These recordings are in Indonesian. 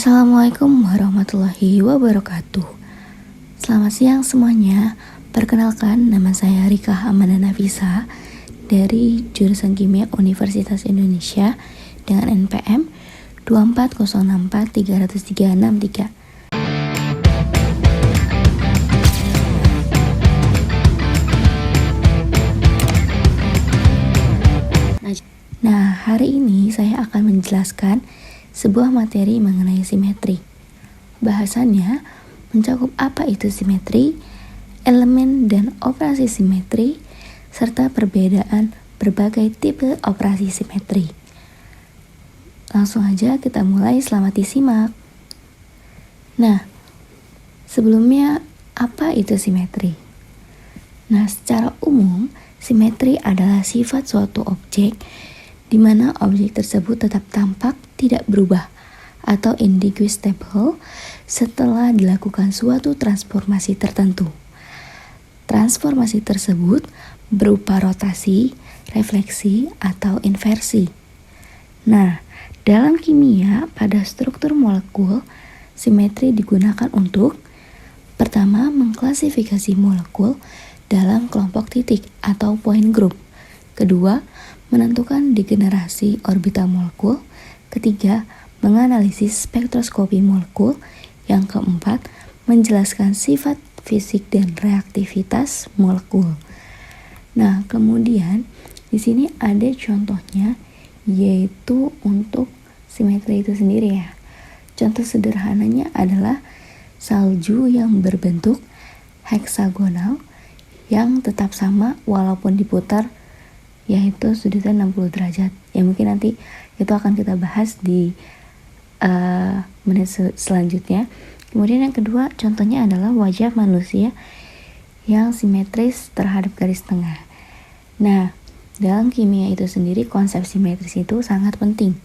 Assalamualaikum warahmatullahi wabarakatuh. Selamat siang semuanya. Perkenalkan, nama saya Rika Hamana Nafisa dari jurusan Kimia Universitas Indonesia dengan NPM 240630363. Nah, hari ini saya akan menjelaskan sebuah materi mengenai simetri. Bahasannya mencakup apa itu simetri, elemen dan operasi simetri, serta perbedaan berbagai tipe operasi simetri. Langsung aja kita mulai, selamat disimak. Nah, sebelumnya apa itu simetri? Nah, secara umum, simetri adalah sifat suatu objek di mana objek tersebut tetap tampak tidak berubah atau indistinguishable setelah dilakukan suatu transformasi tertentu. Transformasi tersebut berupa rotasi, refleksi, atau inversi. Nah, dalam kimia pada struktur molekul, simetri digunakan untuk pertama, mengklasifikasi molekul dalam kelompok titik atau point group. Kedua, menentukan degenerasi orbital molekul. Ketiga, menganalisis spektroskopi molekul. Yang keempat, menjelaskan sifat fisik dan reaktivitas molekul. Nah, kemudian di sini ada contohnya, yaitu untuk simetri itu sendiri ya. Contoh sederhananya adalah salju yang berbentuk heksagonal yang tetap sama walaupun diputar, yaitu sudutnya 60 derajat. Ya mungkin nanti itu akan kita bahas di menit selanjutnya. Kemudian yang kedua contohnya adalah wajah manusia yang simetris terhadap garis tengah. Nah, dalam kimia itu sendiri konsep simetris itu sangat penting.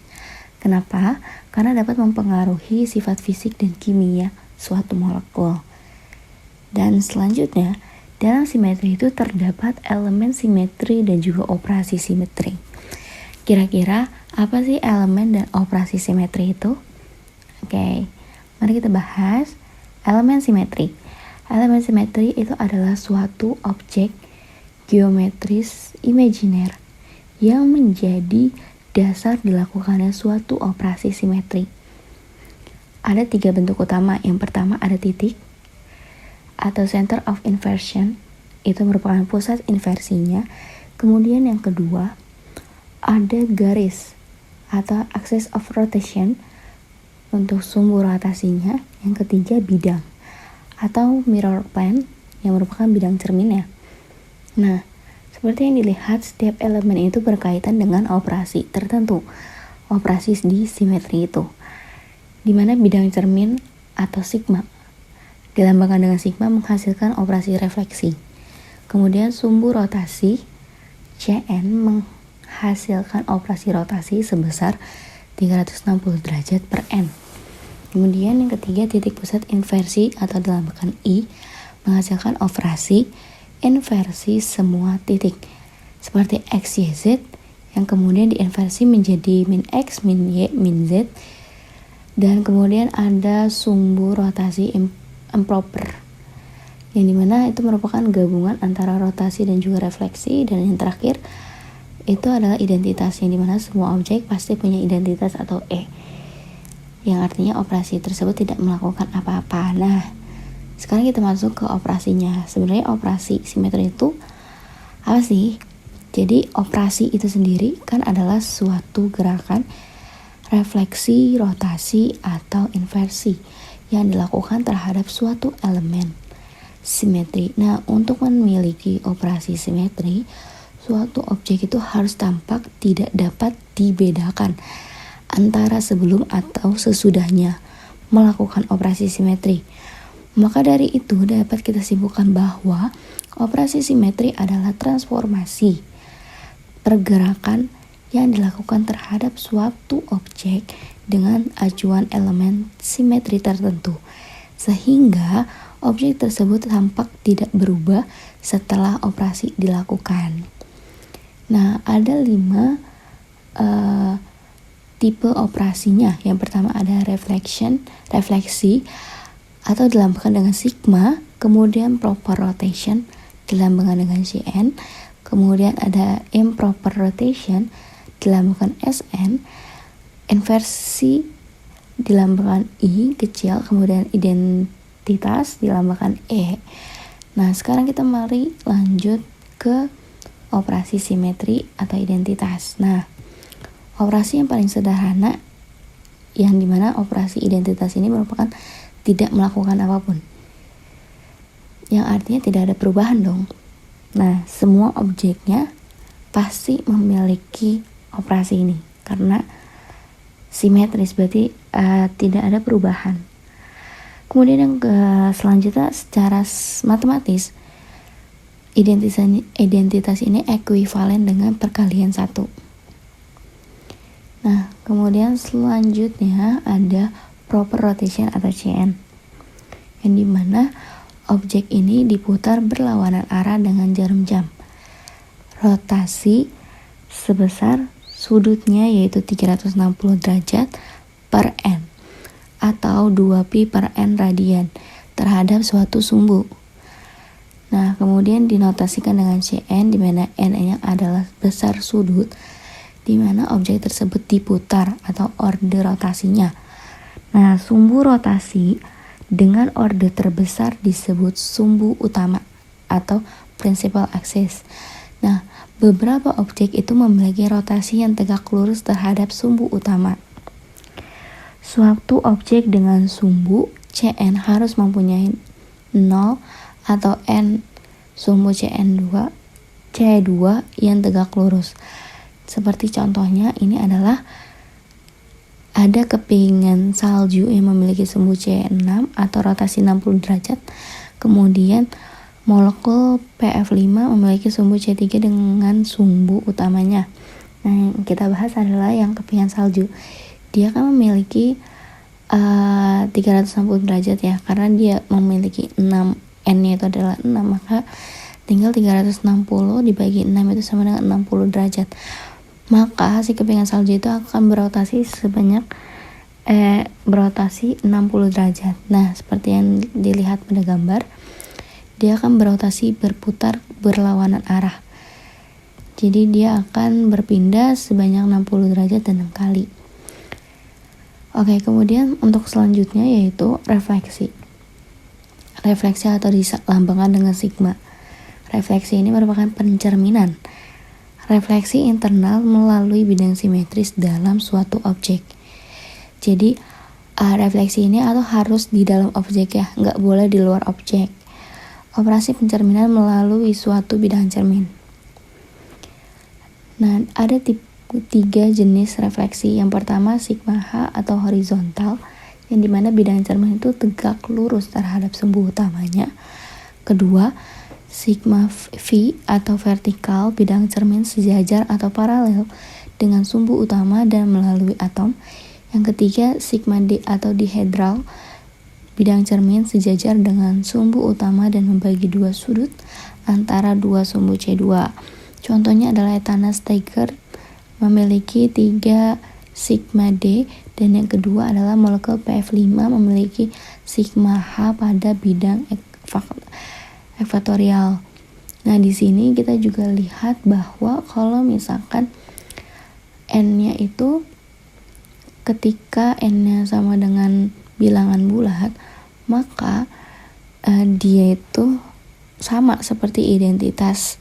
Kenapa? Karena dapat mempengaruhi sifat fisik dan kimia suatu molekul. Dan selanjutnya, dalam simetri itu terdapat elemen simetri dan juga operasi simetri. Kira-kira apa sih elemen dan operasi simetri itu? Oke, mari kita bahas elemen simetri. Elemen simetri itu adalah suatu objek geometris imajiner yang menjadi dasar dilakukannya suatu operasi simetri. Ada 3 bentuk utama. Yang pertama ada titik atau center of inversion, itu merupakan pusat inversinya. Kemudian yang kedua ada garis atau axis of rotation untuk sumbu rotasinya. Yang ketiga bidang atau mirror plane yang merupakan bidang cerminnya. Nah, seperti yang dilihat, setiap elemen itu berkaitan dengan operasi tertentu, operasi di simetri itu, dimana bidang cermin atau sigma dilambangkan dengan sigma menghasilkan operasi refleksi. Kemudian sumbu rotasi Cn menghasilkan operasi rotasi sebesar 360 derajat per N. Kemudian yang ketiga titik pusat inversi atau dilambangkan I menghasilkan operasi inversi semua titik seperti X, Y, Z yang kemudian diinversi menjadi min X, min Y, min Z. Dan kemudian ada sumbu rotasi improper yang dimana itu merupakan gabungan antara rotasi dan juga refleksi. Dan yang terakhir itu adalah identitas, yang dimana semua objek pasti punya identitas atau E, yang artinya operasi tersebut tidak melakukan apa-apa. Nah, sekarang kita masuk ke operasinya. Sebenarnya operasi simetri itu apa sih? Jadi operasi itu sendiri kan adalah suatu gerakan refleksi, rotasi, atau inversi yang dilakukan terhadap suatu elemen simetri. Nah, untuk memiliki operasi simetri, suatu objek itu harus tampak tidak dapat dibedakan antara sebelum atau sesudahnya melakukan operasi simetri. Maka dari itu dapat kita simpulkan bahwa operasi simetri adalah transformasi pergerakan yang dilakukan terhadap suatu objek dengan acuan elemen simetri tertentu, sehingga objek tersebut tampak tidak berubah setelah operasi dilakukan. Nah, ada 5 tipe operasinya. Yang pertama ada refleksi atau dilambangkan dengan sigma, kemudian proper rotation dilambangkan dengan Cn, kemudian ada improper rotation dilambangkan Sn, inversi dilambangkan I kecil, kemudian identitas dilambangkan E. Nah, sekarang kita mari lanjut ke operasi simetri atau identitas. Nah, operasi yang paling sederhana yang dimana operasi identitas ini merupakan tidak melakukan apapun, yang artinya tidak ada perubahan dong. Nah, semua objeknya pasti memiliki operasi ini karena simetris, berarti tidak ada perubahan. Kemudian yang selanjutnya secara matematis, identitas ini ekuivalen dengan perkalian 1. Nah, kemudian selanjutnya ada proper rotation atau Cn, yang dimana objek ini diputar berlawanan arah dengan jarum jam. Rotasi sebesar sudutnya yaitu 360 derajat per n atau 2pi per n radian terhadap suatu sumbu. Nah, kemudian dinotasikan dengan Cn, di mana n-nya adalah besar sudut di mana objek tersebut diputar atau orde rotasinya. Nah, sumbu rotasi dengan orde terbesar disebut sumbu utama atau principal axis. Nah, beberapa objek itu memiliki rotasi yang tegak lurus terhadap sumbu utama. Suatu objek dengan sumbu Cn harus mempunyai 0 atau n sumbu C2 yang tegak lurus. Seperti contohnya ini adalah ada kepingan salju yang memiliki sumbu C6 atau rotasi 60 derajat. Kemudian molekul PF5 memiliki sumbu C3 dengan sumbu utamanya. Nah, yang kita bahas adalah yang kepingan salju. Dia kan memiliki 360 derajat ya, karena dia memiliki 6, n-nya itu adalah 6, maka tinggal 360 dibagi 6 itu sama dengan 60 derajat. Maka si kepingan salju itu akan berotasi berotasi 60 derajat. Nah, seperti yang dilihat pada gambar, dia akan berotasi berputar berlawanan arah. Jadi dia akan berpindah sebanyak 60 derajat dan 6 kali. Oke, kemudian untuk selanjutnya yaitu refleksi. Refleksi atau dilambangkan dengan sigma. Refleksi ini merupakan pencerminan refleksi internal melalui bidang simetris dalam suatu objek. Jadi refleksi ini atau harus di dalam objek ya, nggak boleh di luar objek. Operasi pencerminan melalui suatu bidang cermin. Nah, ada 3 jenis refleksi. Yang pertama sigma H atau horizontal, yang dimana bidang cermin itu tegak lurus terhadap sumbu utamanya. Kedua, sigma V atau vertikal, bidang cermin sejajar atau paralel dengan sumbu utama dan melalui atom. Yang ketiga, sigma D atau dihedral, bidang cermin sejajar dengan sumbu utama dan membagi 2 sudut antara 2 sumbu C2. Contohnya adalah ethana Steiger memiliki 3 sigma D, dan yang kedua adalah molekul PF5 memiliki sigma H pada bidang ekvatorial. Nah, di sini kita juga lihat bahwa kalau misalkan n-nya itu ketika n-nya sama dengan bilangan bulat, maka dia itu sama seperti identitas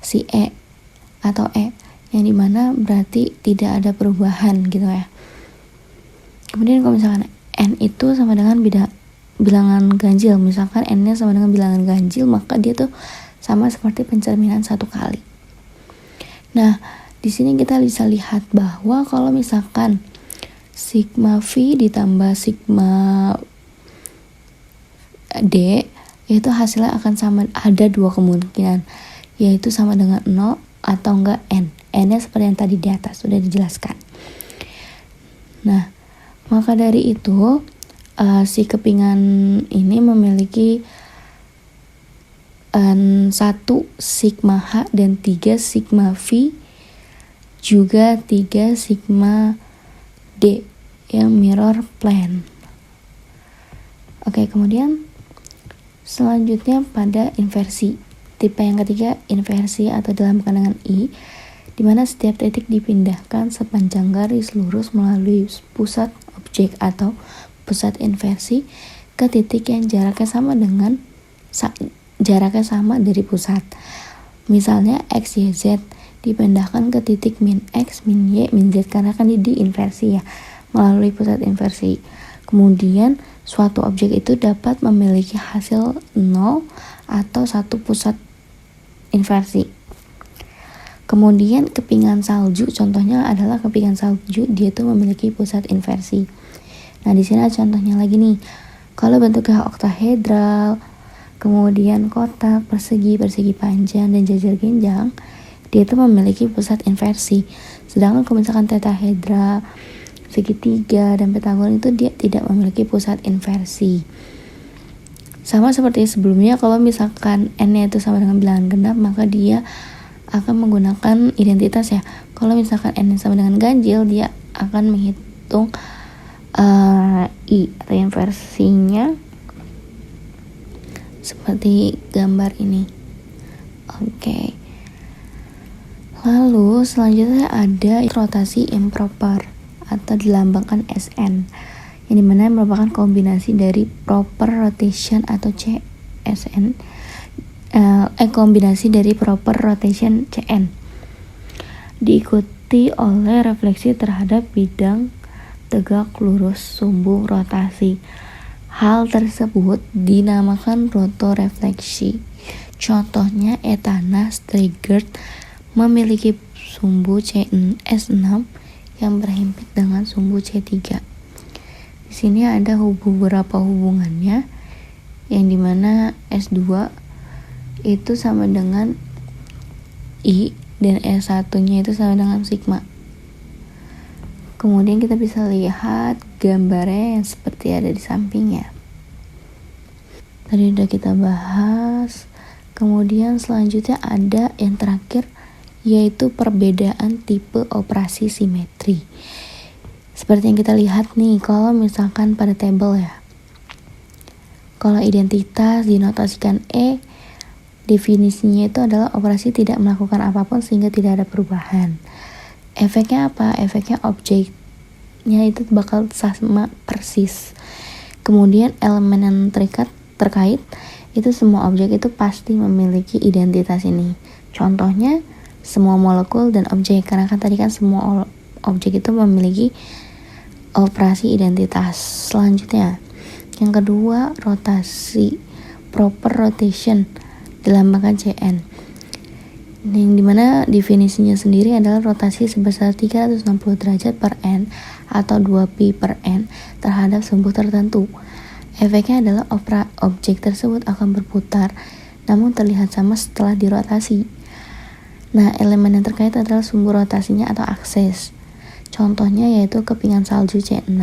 si E atau E, yang dimana berarti tidak ada perubahan gitu ya. Kemudian kalau misalkan n itu sama dengan bilangan ganjil, misalkan n-nya sama dengan bilangan ganjil, maka dia tuh sama seperti pencerminan 1 kali. Nah, di sini kita bisa lihat bahwa kalau misalkan sigma V ditambah sigma D, itu hasilnya akan sama, ada 2 kemungkinan, yaitu sama dengan 0 atau enggak n. N-nya seperti yang tadi di atas sudah dijelaskan. Nah, maka dari itu si kepingan ini memiliki 1 sigma H dan 3 sigma V, juga 3 sigma D yang mirror plane. Oke, kemudian selanjutnya pada inversi. Tipe yang ketiga, inversi atau dilambangkan dengan I, di mana setiap titik dipindahkan sepanjang garis lurus melalui pusat objek atau pusat inversi ke titik yang jaraknya sama dari pusat. Misalnya X, Y, Z dipindahkan ke titik min X, min Y, min Z karena kan di inversi ya, melalui pusat inversi. Kemudian suatu objek itu dapat memiliki hasil 0 atau satu pusat inversi. Kemudian kepingan salju, contohnya adalah kepingan salju, dia itu memiliki pusat inversi. Nah, di sini ada contohnya lagi nih. Kalau bentuknya oktahedral, kemudian kotak, persegi panjang, dan jajar genjang, dia itu memiliki pusat inversi. Sedangkan kalau misalkan tetahedra, segitiga, dan pentagon itu dia tidak memiliki pusat inversi. Sama seperti sebelumnya, kalau misalkan n-nya itu sama dengan bilangan genap, maka dia akan menggunakan identitas ya. Kalau misalkan n-nya sama dengan ganjil, dia akan menghitung I atau inversinya seperti gambar ini. Oke. Lalu selanjutnya ada rotasi improper atau dilambangkan SN, yang dimana merupakan kombinasi dari proper rotation atau CSN, kombinasi dari proper rotation CN, diikuti oleh refleksi terhadap bidang tegak lurus sumbu rotasi. Hal tersebut dinamakan rotorefleksi. Contohnya Ethana Steigert memiliki sumbu S6 yang berhimpit dengan sumbu C3. Di sini ada beberapa hubungannya, yang dimana S2 itu sama dengan I dan S1-nya itu sama dengan sigma. Kemudian kita bisa lihat gambarnya yang seperti ada di sampingnya. Tadi udah kita bahas. Kemudian selanjutnya ada yang terakhir, yaitu perbedaan tipe operasi simetri. Seperti yang kita lihat nih, kalau misalkan pada tabel ya, kalau identitas dinotasikan E, definisinya itu adalah operasi tidak melakukan apapun sehingga tidak ada perubahan. Efeknya apa? Efeknya objeknya itu bakal sama persis. Kemudian elemen yang terkait itu semua objek itu pasti memiliki identitas ini. Contohnya semua molekul dan objek, karena kan tadi kan semua objek itu memiliki operasi identitas. Selanjutnya yang kedua, rotasi proper rotation dilambangkan CN, yang dimana definisinya sendiri adalah rotasi sebesar 360 derajat per n atau 2pi per n terhadap sumbu tertentu. Efeknya adalah objek tersebut akan berputar namun terlihat sama setelah dirotasi. Nah, elemen yang terkait adalah sumbu rotasinya atau akses. Contohnya yaitu kepingan salju C6,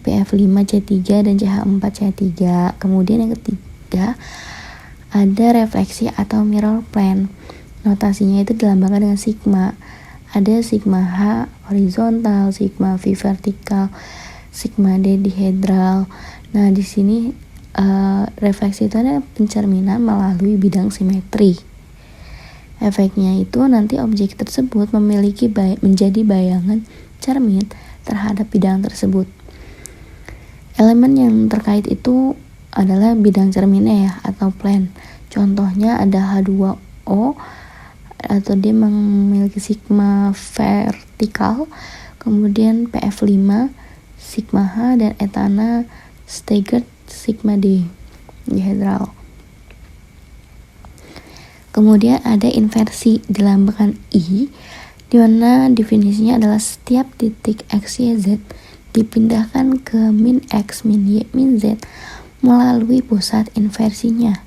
PF5 C3, dan CH4 C3. Kemudian yang ketiga ada refleksi atau mirror plane. Notasinya itu dilambangkan dengan sigma. Ada sigma H horizontal, sigma V vertikal, sigma D dihedral. Nah, di sini refleksi itu ada pencerminan melalui bidang simetri. Efeknya itu nanti objek tersebut menjadi bayangan cermin terhadap bidang tersebut. Elemen yang terkait itu adalah bidang cerminnya ya, atau plane. Contohnya ada H2O atau dia memiliki sigma vertikal, kemudian PF5 sigma H, dan Ethana Steigert sigma D dihedral. Kemudian ada inversi dilambangkan I, di mana definisinya adalah setiap titik X, Y, Z dipindahkan ke min X, min Y, min Z melalui pusat inversinya.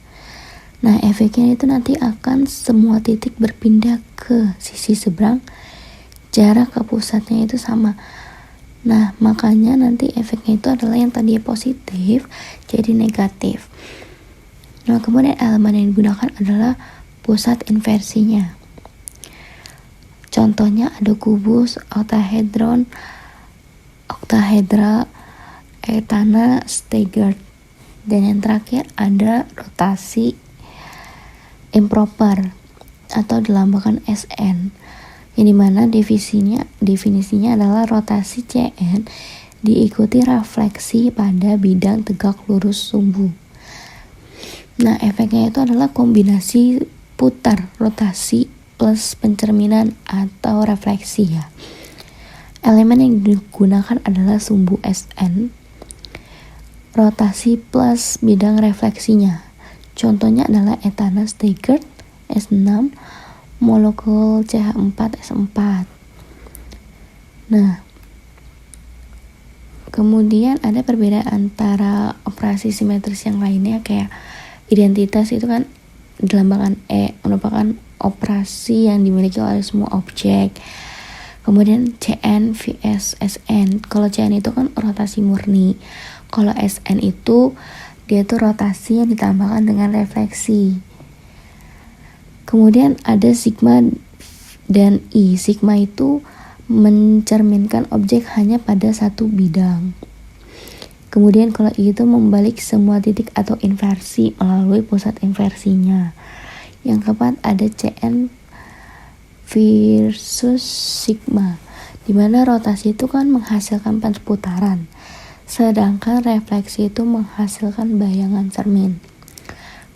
Nah, efeknya itu nanti akan semua titik berpindah ke sisi seberang, jarak ke pusatnya itu sama. Nah, makanya nanti efeknya itu adalah yang tadinya positif jadi negatif. Nah, kemudian elemen yang digunakan adalah pusat inversinya. Contohnya ada kubus, oktahedron, octahedral, etana staggered. Dan yang terakhir ada rotasi improper atau dilambangkan SN, yang dimana definisinya adalah rotasi CN diikuti refleksi pada bidang tegak lurus sumbu. Nah, efeknya itu adalah kombinasi putar rotasi plus pencerminan atau refleksi ya. Elemen yang digunakan adalah sumbu SN, rotasi plus bidang refleksinya. Contohnya adalah etana staggered S6, molekul CH4S4. Nah, kemudian ada perbedaan antara operasi simetris yang lainnya, kayak identitas itu kan dilambangkan E, merupakan operasi yang dimiliki oleh semua objek. Kemudian CN vs SN, kalau CN itu kan rotasi murni, kalau SN itu dia tuh rotasi yang ditambahkan dengan refleksi. Kemudian ada sigma dan I. Sigma itu mencerminkan objek hanya pada satu bidang. Kemudian kalau I itu membalik semua titik atau inversi melalui pusat inversinya. Yang keempat ada CN versus sigma, dimana rotasi itu kan menghasilkan perputaran, sedangkan refleksi itu menghasilkan bayangan cermin.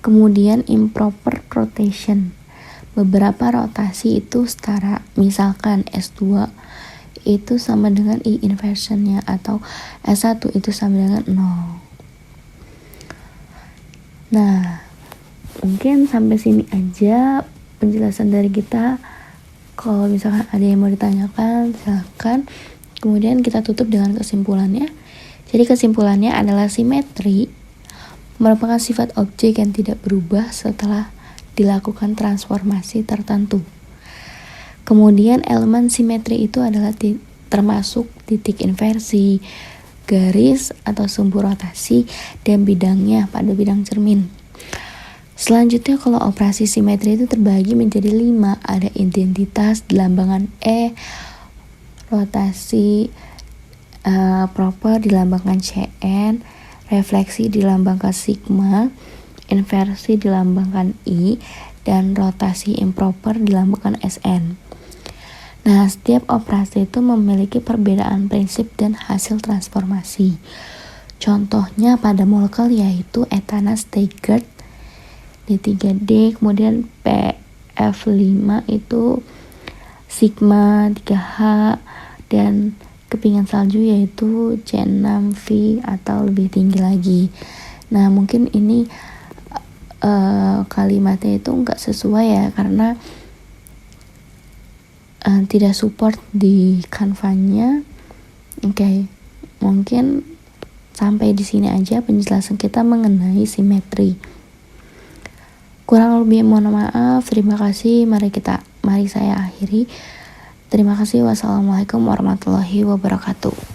Kemudian improper rotation, beberapa rotasi itu setara, misalkan S2 itu sama dengan I inversionnya, atau S1 itu sama dengan 0. Nah, mungkin sampai sini aja penjelasan dari kita. Kalau misalkan ada yang mau ditanyakan, silakan. Kemudian kita tutup dengan kesimpulannya. Jadi kesimpulannya adalah simetri merupakan sifat objek yang tidak berubah setelah dilakukan transformasi tertentu. Kemudian elemen simetri itu adalah termasuk titik inversi, garis atau sumbu rotasi, dan bidangnya pada bidang cermin. Selanjutnya kalau operasi simetri itu terbagi menjadi 5. Ada identitas dilambangkan E, rotasi proper dilambangkan CN, refleksi dilambangkan sigma, inversi dilambangkan I, dan rotasi improper dilambangkan SN. Nah, setiap operasi itu memiliki perbedaan prinsip dan hasil transformasi. Contohnya pada molekul yaitu etana staggered D3D, kemudian PF5 itu sigma 3H, dan kepingan salju yaitu C6V atau lebih tinggi lagi. Nah, mungkin ini kalimatnya itu nggak sesuai ya, karena tidak support di Canva-nya. Oke, mungkin sampai di sini aja penjelasan kita mengenai simetri. Kurang lebih mohon maaf. Terima kasih. Mari saya akhiri. Terima kasih. Wassalamualaikum warahmatullahi wabarakatuh.